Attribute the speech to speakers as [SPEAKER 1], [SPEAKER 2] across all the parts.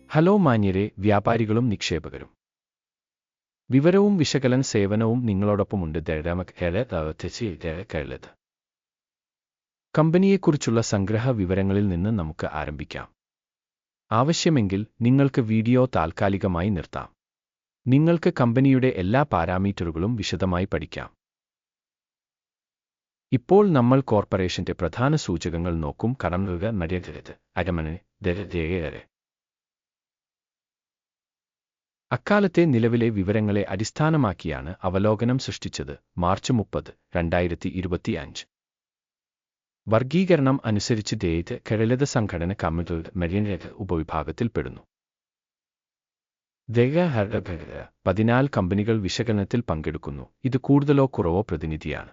[SPEAKER 1] Hello മാന്യരെ, വ്യാപാരികളും നിക്ഷേപകരും. വിവരവും വിശകലന സേവനവും നിങ്ങളോടൊപ്പമുണ്ട്. കമ്പനിയെക്കുറിച്ചുള്ള സംഗ്രഹ വിവരങ്ങളിൽ നിന്ന് നമുക്ക് ആരംഭിക്കാം. ആവശ്യമെങ്കിൽ നിങ്ങൾക്ക് വീഡിയോ താൽക്കാലികമായി നിർത്താം. നിങ്ങൾക്ക് കമ്പനിയുടെ എല്ലാ പാരാമീറ്ററുകളും വിശദമായി പഠിക്കാം. ഇപ്പോൾ നമ്മൾ കോർപ്പറേഷന്റെ പ്രധാന സൂചകങ്ങൾ നോക്കും. അക്കാലത്തെ നിലവിലെ വിവരങ്ങളെ അടിസ്ഥാനമാക്കിയാണ് അവലോകനം സൃഷ്ടിച്ചത്. മാർച്ച് 30, 2025. വർഗീകരണം അനുസരിച്ച് കേരള സംഘടന കമ്മ്യൂണിസ്റ്റ് ഉപവിഭാഗത്തിൽപ്പെടുന്നു. 14 കമ്പനികൾ വിശകലനത്തിൽ പങ്കെടുക്കുന്നു. ഇത് കൂടുതലോ കുറവോ പ്രതിനിധിയാണ്.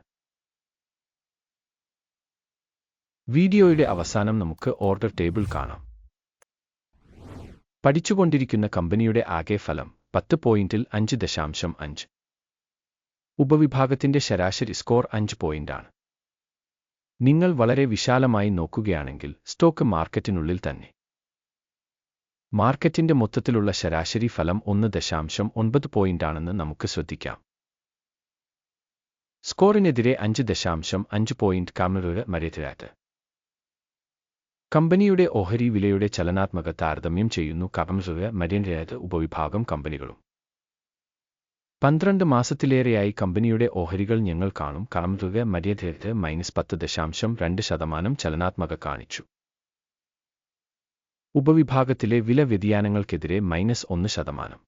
[SPEAKER 1] വീഡിയോയുടെ അവസാനം നമുക്ക് ഓർഡർ ടേബിൾ കാണാം. പഠിച്ചുകൊണ്ടിരിക്കുന്ന കമ്പനിയുടെ ആകെ ഫലം 10 പോയിന്റിൽ 5.5. ഉപവിഭാഗത്തിന്റെ ശരാശരി സ്കോർ 5 പോയിന്റാണ്. നിങ്ങൾ വളരെ വിശാലമായി നോക്കുകയാണെങ്കിൽ സ്റ്റോക്ക് മാർക്കറ്റിനുള്ളിൽ തന്നെ മാർക്കറ്റിന്റെ മൊത്തത്തിലുള്ള ശരാശരി ഫലം 1.9 പോയിന്റാണെന്ന് നമുക്ക് ശ്രദ്ധിക്കാം. സ്കോറിനെതിരെ 5.5 പോയിന്റ് കമ്മ്യൂണിസ്റ്റ് കമ്പനിയുടെ ഓഹരി വിലയുടെ ചലനാത്മക താരതമ്യം ചെയ്യുന്നു. കമ്മ്യൂണിസ്റ്റ് ഉപവിഭാഗം കമ്പനികളും 12 മാസത്തിലേറെയായി കമ്പനിയുടെ ഓഹരികൾ ഞങ്ങൾ കാണും. കമ്മ്യൂണിസ്റ്റ് -10.2% ചലനാത്മക കാണിച്ചു. ഉപവിഭാഗത്തിലെ വില വ്യതിയാനങ്ങൾക്കെതിരെ -1%.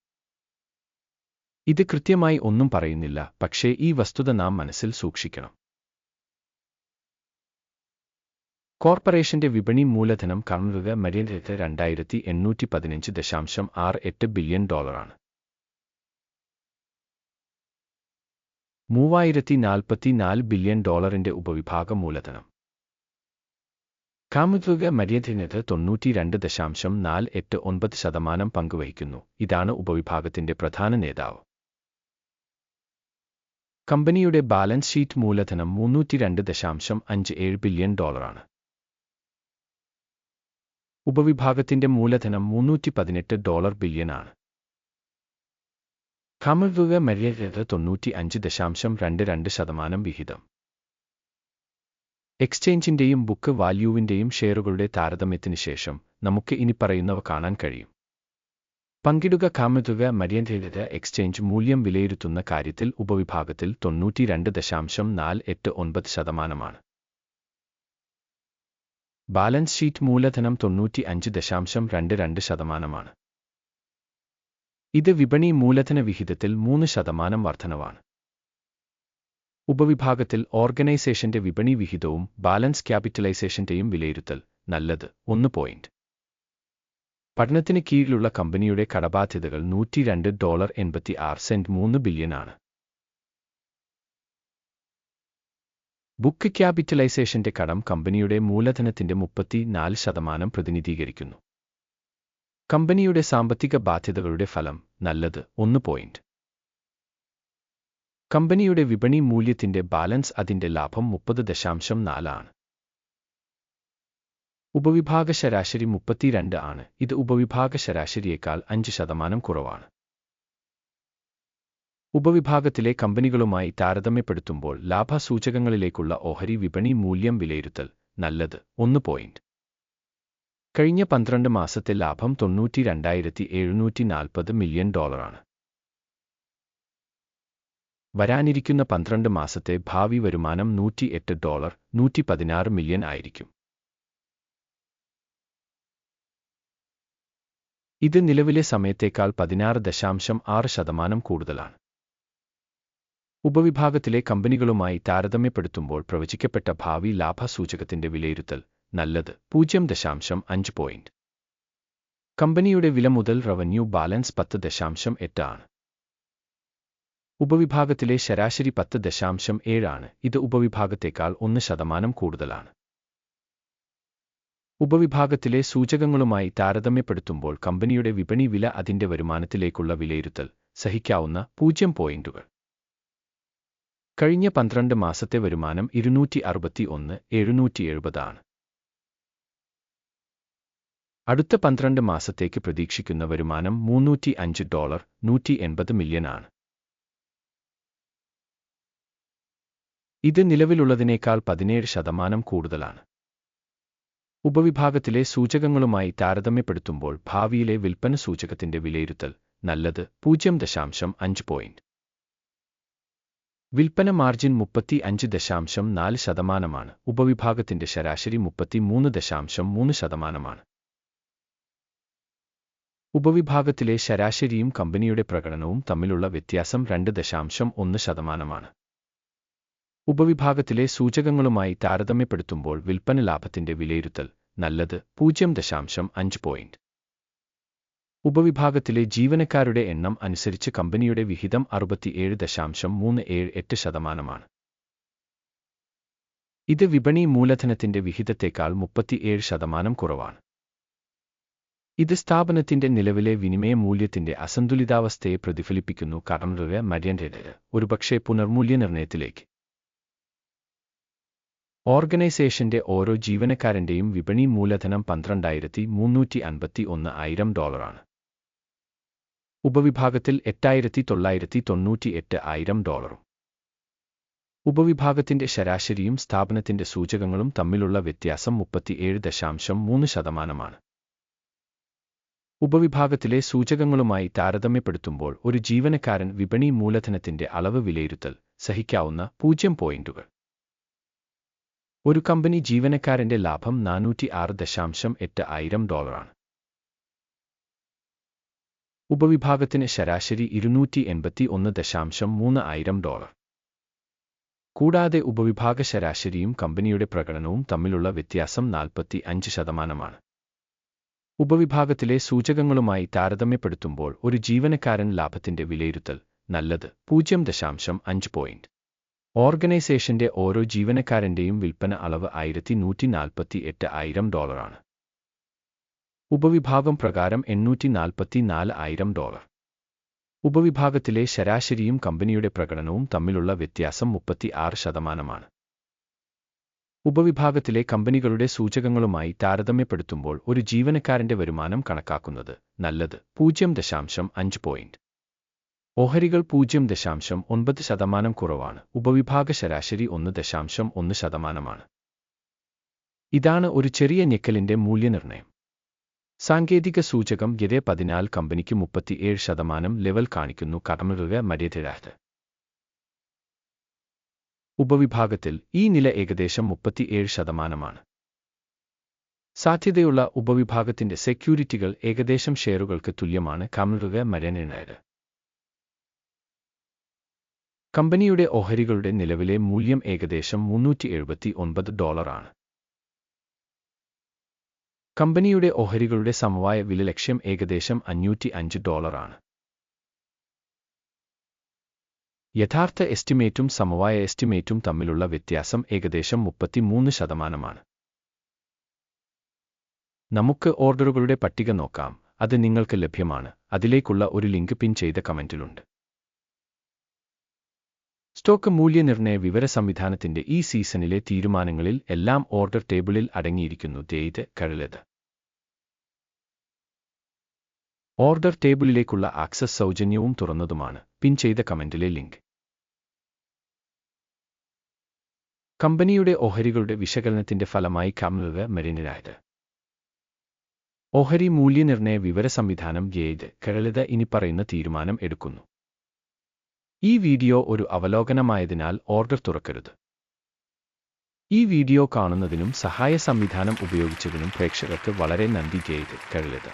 [SPEAKER 1] ഇത് കൃത്യമായി ഒന്നും പറയുന്നില്ല, പക്ഷേ ഈ വസ്തുത നാം മനസ്സിൽ സൂക്ഷിക്കണം. കോർപ്പറേഷന്റെ വിപണി മൂലധനം കമ്മ്യൂണിസ്റ്റ് 2815.68 ബില്യൺ ഡോളറാണ്. 3044 ബില്യൺ ഡോളറിന്റെ ഉപവിഭാഗ മൂലധനം കമ്മ്യൂണിസ്റ്റ് 92.489% പങ്കുവഹിക്കുന്നു. ഇതാണ് ഉപവിഭാഗത്തിന്റെ പ്രധാന നേതാവ്. കമ്പനിയുടെ ബാലൻസ് ഷീറ്റ് മൂലധനം 302.57 ബില്യൺ ഡോളറാണ്. ഉപവിഭാഗത്തിന്റെ മൂലധനം $318 ബില്യൺ ആണ്. കമ്മ്യൂണിസ്റ്റ് 95.22% വിഹിതം. എക്സ്ചേഞ്ചിന്റെയും ബുക്ക് വാല്യൂവിന്റെയും ഷെയറുകളുടെ താരതമ്യത്തിന് ശേഷം നമുക്ക് ഇനിപ്പറയുന്നവ കാണാൻ കഴിയും. പങ്കിടുക. കമ്മ്യൂണിസ്റ്റ് എക്സ്ചേഞ്ച് മൂല്യം വിലയിരുത്തുന്ന കാര്യത്തിൽ ഉപവിഭാഗത്തിൽ 92.489%. ബാലൻസ് ഷീറ്റ് മൂലധനം 95.22%. ഇത് വിപണി മൂലധന വിഹിതത്തിൽ 3% വർധനവാണ്. ഉപവിഭാഗത്തിൽ ഓർഗനൈസേഷന്റെ വിപണി വിഹിതവും ബാലൻസ് ക്യാപിറ്റലൈസേഷന്റെയും വിലയിരുത്തൽ നല്ലത് 1 പോയിന്റ്. പഠനത്തിന് കീഴിലുള്ള കമ്പനിയുടെ കടബാധ്യതകൾ $102.86 3 ബില്യൺ ആണ്. ബുക്ക് ക്യാപിറ്റലൈസേഷന്റെ കടം കമ്പനിയുടെ മൂലധനത്തിന്റെ 34% പ്രതിനിധീകരിക്കുന്നു. കമ്പനിയുടെ സാമ്പത്തിക ബാധ്യതകളുടെ ഫലം നല്ലത് 1 പോയിന്റ്. കമ്പനിയുടെ വിപണി മൂല്യത്തിന്റെ ബാലൻസ് അതിന്റെ ലാഭം 30.4 ആണ്. ഉപവിഭാഗ ശരാശരി 32 ആണ്. ഇത് ഉപവിഭാഗ ശരാശരിയേക്കാൾ 5% കുറവാണ്. ഉപവിഭാഗത്തിലെ കമ്പനികളുമായി താരതമ്യപ്പെടുത്തുമ്പോൾ ലാഭസൂചകങ്ങളിലേക്കുള്ള ഓഹരി വിപണി മൂല്യം വിലയിരുത്തൽ നല്ലത് 1 പോയിന്റ്. കഴിഞ്ഞ 12 മാസത്തെ ലാഭം $92,740 മില്യൺ ഡോളറാണ്. വരാനിരിക്കുന്ന 12 മാസത്തെ ഭാവി വരുമാനം $108.116 മില്യൺ ആയിരിക്കും. ഇത് നിലവിലെ സമയത്തേക്കാൾ 16.6% കൂടുതലാണ്. ഉപവിഭാഗത്തിലെ കമ്പനികളുമായി താരതമ്യപ്പെടുത്തുമ്പോൾ പ്രവചിക്കപ്പെട്ട ഭാവി ലാഭസൂചകത്തിന്റെ വിലയിരുത്തൽ നല്ലത് 0.5 പോയിന്റ്. കമ്പനിയുടെ വില മുതൽ റവന്യൂ ബാലൻസ് 10.8 ആണ്. ഉപവിഭാഗത്തിലെ ശരാശരി 10.7 ആണ്. ഇത് ഉപവിഭാഗത്തേക്കാൾ 1% കൂടുതലാണ്. ഉപവിഭാഗത്തിലെ സൂചകങ്ങളുമായി താരതമ്യപ്പെടുത്തുമ്പോൾ കമ്പനിയുടെ വിപണി വില അതിന്റെ വരുമാനത്തിലേക്കുള്ള വിലയിരുത്തൽ സഹിക്കാവുന്ന 0 പോയിന്റുകൾ. കഴിഞ്ഞ 12 മാസത്തെ വരുമാനം $261,770 ആണ്. അടുത്ത 12 മാസത്തേക്ക് പ്രതീക്ഷിക്കുന്ന വരുമാനം $305 $180 മില്യൺ ആണ്. ഇത് നിലവിലുള്ളതിനേക്കാൾ 17% കൂടുതലാണ്. ഉപവിഭാഗത്തിലെ സൂചകങ്ങളുമായി താരതമ്യപ്പെടുത്തുമ്പോൾ ഭാവിയിലെ വിൽപ്പന സൂചകത്തിന്റെ വിലയിരുത്തൽ നല്ലത് 0.5 പോയിന്റ്. വിൽപ്പന മാർജിൻ 35.4%. ഉപവിഭാഗത്തിന്റെ ശരാശരി 33.3%. ഉപവിഭാഗത്തിലെ ശരാശരിയും കമ്പനിയുടെ പ്രകടനവും തമ്മിലുള്ള വ്യത്യാസം 2.1%. ഉപവിഭാഗത്തിലെ സൂചകങ്ങളുമായി താരതമ്യപ്പെടുത്തുമ്പോൾ വിൽപ്പന ലാഭത്തിന്റെ വിലയിരുത്തൽ നല്ലത് 0.5 പോയിന്റ്. ഉപവിഭാഗത്തിലെ ജീവനക്കാരുടെ എണ്ണം അനുസരിച്ച് കമ്പനിയുടെ വിഹിതം 67.378%. ഇത് വിപണി മൂലധനത്തിന്റെ വിഹിതത്തേക്കാൾ 37% കുറവാണ്. ഇത് സ്ഥാപനത്തിന്റെ നിലവിലെ വിനിമയ മൂല്യത്തിന്റെ അസന്തുലിതാവസ്ഥയെ പ്രതിഫലിപ്പിക്കുന്നു. കാരണം മര്യൻ്റേത് ഒരുപക്ഷെ പുനർമൂല്യനിർണ്ണയത്തിലേക്ക്. ഓർഗനൈസേഷന്റെ ഓരോ ജീവനക്കാരന്റെയും വിപണി മൂലധനം $12,351,000 ആണ്. ഉപവിഭാഗത്തിൽ $8,998,000. ഉപവിഭാഗത്തിന്റെ ശരാശരിയും സ്ഥാപനത്തിന്റെ സൂചകങ്ങളും തമ്മിലുള്ള വ്യത്യാസം 37.3%. ഉപവിഭാഗത്തിലെ സൂചകങ്ങളുമായി താരതമ്യപ്പെടുത്തുമ്പോൾ ഒരു ജീവനക്കാരൻ വിപണി മൂലധനത്തിന്റെ അളവ് വിലയിരുത്തൽ സഹിക്കാവുന്ന 0 പോയിന്റുകൾ. ഒരു കമ്പനി ജീവനക്കാരന്റെ ലാഭം $406.8 ആണ്. ഉപവിഭാഗത്തിന് ശരാശരി $281.3 കൂടാതെ ഉപവിഭാഗ ശരാശരിയും കമ്പനിയുടെ പ്രകടനവും തമ്മിലുള്ള വ്യത്യാസം 45%. ഉപവിഭാഗത്തിലെ സൂചകങ്ങളുമായി താരതമ്യപ്പെടുത്തുമ്പോൾ ഒരു ജീവനക്കാരൻ ലാഭത്തിന്റെ വിലയിരുത്തൽ നല്ലത് 0.5 പോയിന്റ്. ഓർഗനൈസേഷന്റെ ഓരോ ജീവനക്കാരന്റെയും വിൽപ്പന അളവ് $1,148,000 ആണ്. ഉപവിഭാഗം പ്രകാരം $844,000. ഉപവിഭാഗത്തിലെ ശരാശരിയും കമ്പനിയുടെ പ്രകടനവും തമ്മിലുള്ള വ്യത്യാസം 36%. ഉപവിഭാഗത്തിലെ കമ്പനികളുടെ സൂചകങ്ങളുമായി താരതമ്യപ്പെടുത്തുമ്പോൾ ഒരു ജീവനക്കാരന്റെ വരുമാനം കണക്കാക്കുന്നത് നല്ലത് 0.5 പോയിന്റ്. ഓഹരികൾ 0.9% കുറവാണ്. ഉപവിഭാഗ ശരാശരി 1.1%. ഇതാണ് ഒരു ചെറിയ ഞെക്കലിന്റെ മൂല്യനിർണ്ണയം. സാങ്കേതിക സൂചകം GE14 കമ്പനിക്ക് 37% ലെവൽ കാണിക്കുന്നു. കടമകളുടെ മര്യാദ. ഉപവിഭാഗത്തിൽ ഈ നില ഏകദേശം 37%. സാധ്യതയുള്ള ഉപവിഭാഗത്തിന്റെ സെക്യൂരിറ്റികൾ ഏകദേശം ഷെയറുകൾക്ക് തുല്യമാണ്. കടമകളുടെ മര്യാദ. കമ്പനിയുടെ ഓഹരികളുടെ നിലവിലെ മൂല്യം ഏകദേശം $379 ആണ്. കമ്പനിയുടെ ഓഹരികളുടെ സമവായ വില ലക്ഷ്യം ഏകദേശം $505 ആണ്. യഥാർത്ഥ എസ്റ്റിമേറ്റും സമവായ എസ്റ്റിമേറ്റും തമ്മിലുള്ള വ്യത്യാസം ഏകദേശം 33%. നമുക്ക് ഓർഡറുകളുടെ പട്ടിക നോക്കാം. അത് നിങ്ങൾക്ക് ലഭ്യമാണ്. അതിലേക്കുള്ള ഒരു ലിങ്ക് പിൻ ചെയ്ത കമന്റിലുണ്ട്. സ്റ്റോക്ക് മൂല്യനിർണ്ണയ വിവര സംവിധാനത്തിന്റെ ഈ സീസണിലെ തീരുമാനങ്ങളിൽ എല്ലാം ഓർഡർ ടേബിളിൽ അടങ്ങിയിരിക്കുന്നു. കഴലത് ഓർഡർ ടേബിളിലേക്കുള്ള ആക്സസ് സൗജന്യവും തുറന്നതുമാണ്. പിൻ ചെയ്ത കമന്റിലെ ലിങ്ക്. കമ്പനിയുടെ ഓഹരികളുടെ വിശകലനത്തിന്റെ ഫലമായി മരിനായത് ഓഹരി മൂല്യനിർണ്ണയ വിവര സംവിധാനം കഴലത് ഇനിപ്പറയുന്ന തീരുമാനം എടുക്കുന്നു. ഈ വീഡിയോ ഒരു അവലോകനമായതിനാൽ ഓർഡർ തുറക്കരുത്. ഈ വീഡിയോ കാണുന്നതിനും സഹായ സംവിധാനം ഉപയോഗിച്ചതിനും പ്രേക്ഷകർക്ക് വളരെ നന്ദി. കഴലത്.